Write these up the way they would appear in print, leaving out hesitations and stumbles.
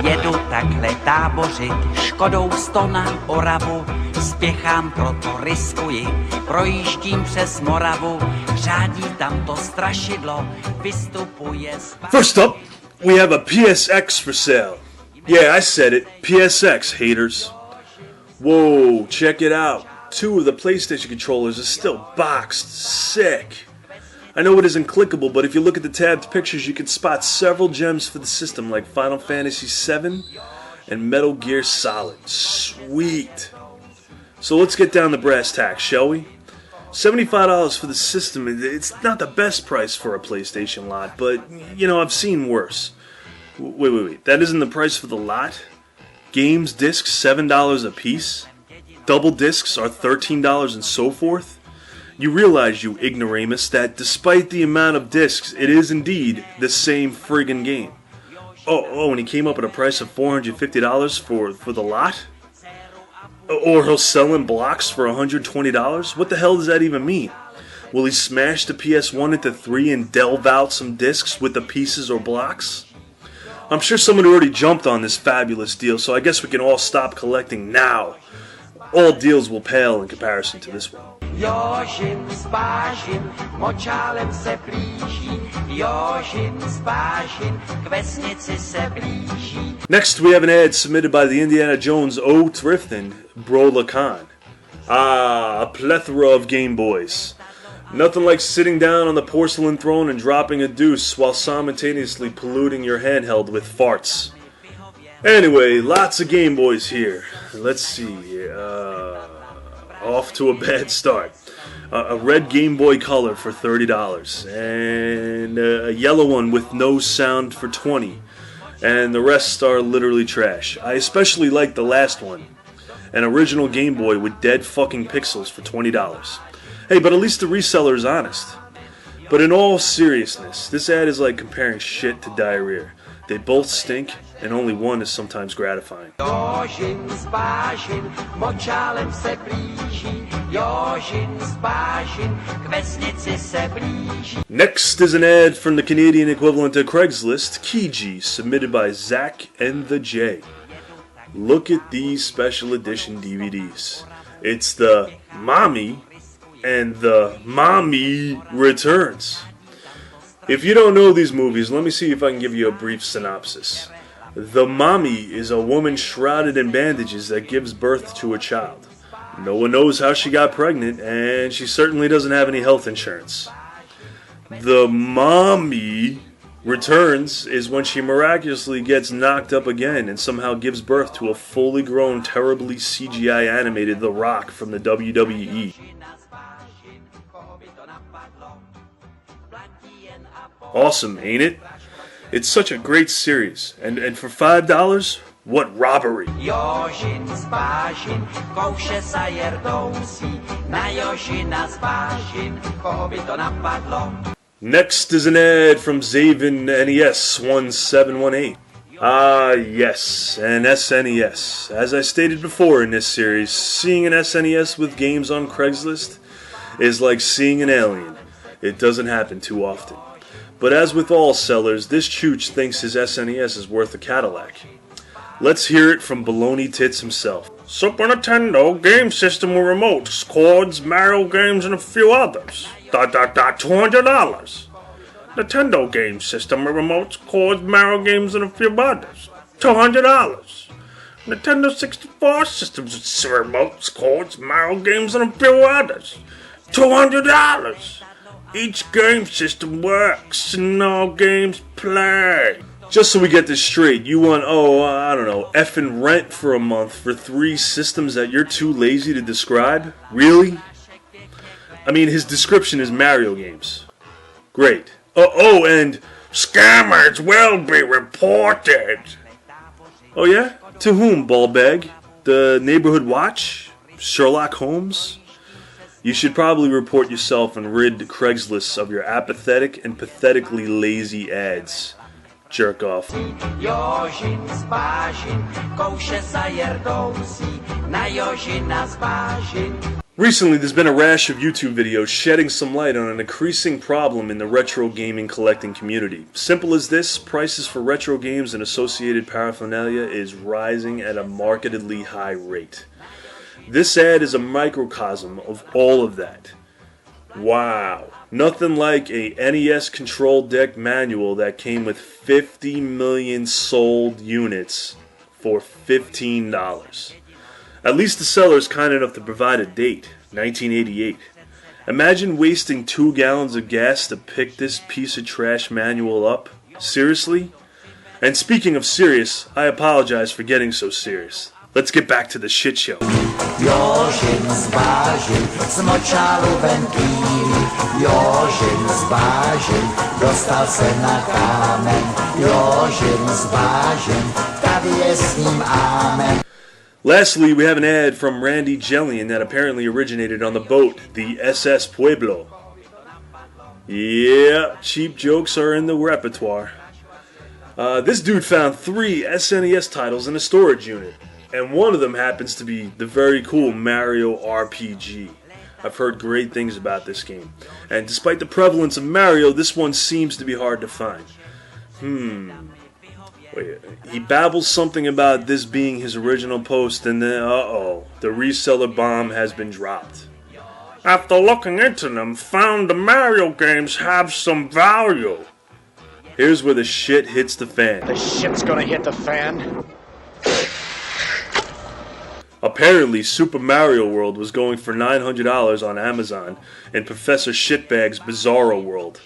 Jedu takhle tábořit, Škodou 100 na Oravu, spěchám, proto riskuji, projíždím přes Moravu, řádí tam to strašidlo, vystupuje First up, we have a PSX for sale. Yeah, I said it, PSX, haters. Whoa, check it out. 2 of the PlayStation controllers are still boxed. Sick. I know it isn't clickable, but if you look at the tabbed pictures, you can spot several gems for the system like Final Fantasy VII and Metal Gear Solid. Sweet. So let's get down to brass tacks, shall we? $75 for the system, it's not the best price for a PlayStation lot, but, you know, I've seen worse. Wait, that isn't the price for the lot? Games discs, $7 a piece? Double discs are $13 and so forth? You realize, you ignoramus, that despite the amount of discs, it is indeed the same friggin' game. Oh, and he came up at a price of $450 for the lot? Or he'll sell in blocks for $120? What the hell does that even mean? Will he smash the PS1 into 3 and delve out some discs with the pieces or blocks? I'm sure someone already jumped on this fabulous deal, so I guess we can all stop collecting now. All deals will pale in comparison to this one. Jozin s Bazin, močálem se blíží, Jozin s Bazin, k vesnici se blíží. Next, we have an ad submitted by the Indiana Jones O Thriftin' brollicon. Ah, a plethora of Game Boys. Nothing like sitting down on the porcelain throne and dropping a deuce while simultaneously polluting your handheld with farts. Anyway, lots of Game Boys here. Let's see. Off to a bad start. A red Game Boy Color for $30, and a yellow one with no sound for $20, and the rest are literally trash. I especially like the last one, an original Game Boy with dead fucking pixels for $20. Hey, but at least the reseller is honest. But in all seriousness, this ad is like comparing shit to diarrhea. They both stink, and only one is sometimes gratifying. Jozin s Bazin, močálem se blíží, Jozin s Bazin, k vesnici se blíží. Next is an ad from the Canadian equivalent to Craigslist, Kijiji, submitted by ZackandtheJ. Look at these special edition DVDs. It's the Mommy and the Mommy Returns. If you don't know these movies, let me see if I can give you a brief synopsis. The Mommy is a woman shrouded in bandages that gives birth to a child. No one knows how she got pregnant, and she certainly doesn't have any health insurance. The Mommy Returns is when she miraculously gets knocked up again and somehow gives birth to a fully grown, terribly CGI animated The Rock from the WWE. Awesome, ain't it? It's such a great series, and for $5, what robbery! Jozin s Bazin, kouše sa jerdousí, na Jozina s Bazin, koho by to napadlo? Next is an ad from Zavin NES 1718. Ah, yes, an SNES. As I stated before in this series, seeing an SNES with games on Craigslist is like seeing an alien. It doesn't happen too often. But as with all sellers, this chooch thinks his SNES is worth a Cadillac. Let's hear it from Baloney Tits himself. Super Nintendo game system with remotes, cords, Mario games, and a few others. $200. Nintendo game system with remotes, cords, Mario games, and a few others. $200. Nintendo 64 systems with remotes, cords, Mario games, and a few others. $200. Each game system works and all games play. Just so we get this straight, you want, I don't know, effing rent for a month for 3 systems that you're too lazy to describe? Really? I mean, his description is Mario games. Great. And scammers will be reported. Oh yeah? To whom, ballbag? The Neighborhood Watch? Sherlock Holmes? You should probably report yourself and rid Craigslist of your apathetic and pathetically lazy ads. Jerk off. Jozin s Bazin, kouše sa jerdousí, na Jozina s Bazin. Recently, there's been a rash of YouTube videos shedding some light on an increasing problem in the retro gaming collecting community. Simple as this, prices for retro games and associated paraphernalia is rising at a markedly high rate. This ad is a microcosm of all of that. Wow, nothing like a NES control deck manual that came with 50 million sold units for $15. At least the seller is kind enough to provide a date, 1988. Imagine wasting 2 gallons of gas to pick this piece of trash manual up. Seriously? And speaking of serious, I apologize for getting so serious. Let's get back to the shit show. Jozin z Bazin, z moczalu wędlili. Jozin z Bazin, dostał se na kamen. Jozin z Bazin, wtedy jest z nim amen. Lastly, we have an ad from randygelion that apparently originated on the boat, the SS Pueblo. Yeah, cheap jokes are in the repertoire. This dude found 3 SNES titles in a storage unit, and one of them happens to be the very cool Mario RPG. I've heard great things about this game, and despite the prevalence of Mario, this one seems to be hard to find. Wait, he babbles something about this being his original post, and then, the reseller bomb has been dropped. After looking into them, found the Mario games have some value. Here's where the shit hits the fan. The shit's gonna hit the fan. Apparently, Super Mario World was going for $900 on Amazon in Professor Shitbag's Bizarro World.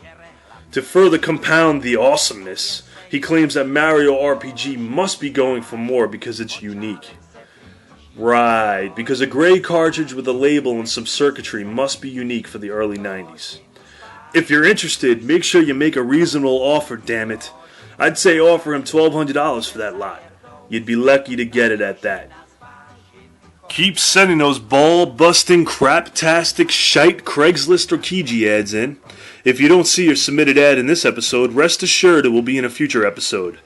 To further compound the awesomeness, he claims that Mario RPG must be going for more because it's unique. Right, because a gray cartridge with a label and some circuitry must be unique for the early 90s. If you're interested, make sure you make a reasonable offer, damn it. I'd say offer him $1,200 for that lot. You'd be lucky to get it at that. Keep sending those ball-busting, crap-tastic, shite Craigslist or Kijiji ads in. If you don't see your submitted ad in this episode, rest assured it will be in a future episode.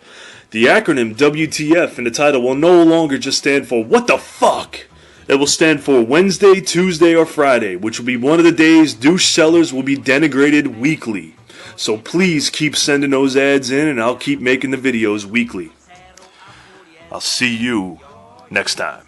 The acronym WTF in the title will no longer just stand for What the fuck? It will stand for Wednesday, Tuesday, or Friday, which will be one of the days douche sellers will be denigrated weekly. So please keep sending those ads in and I'll keep making the videos weekly. I'll see you next time.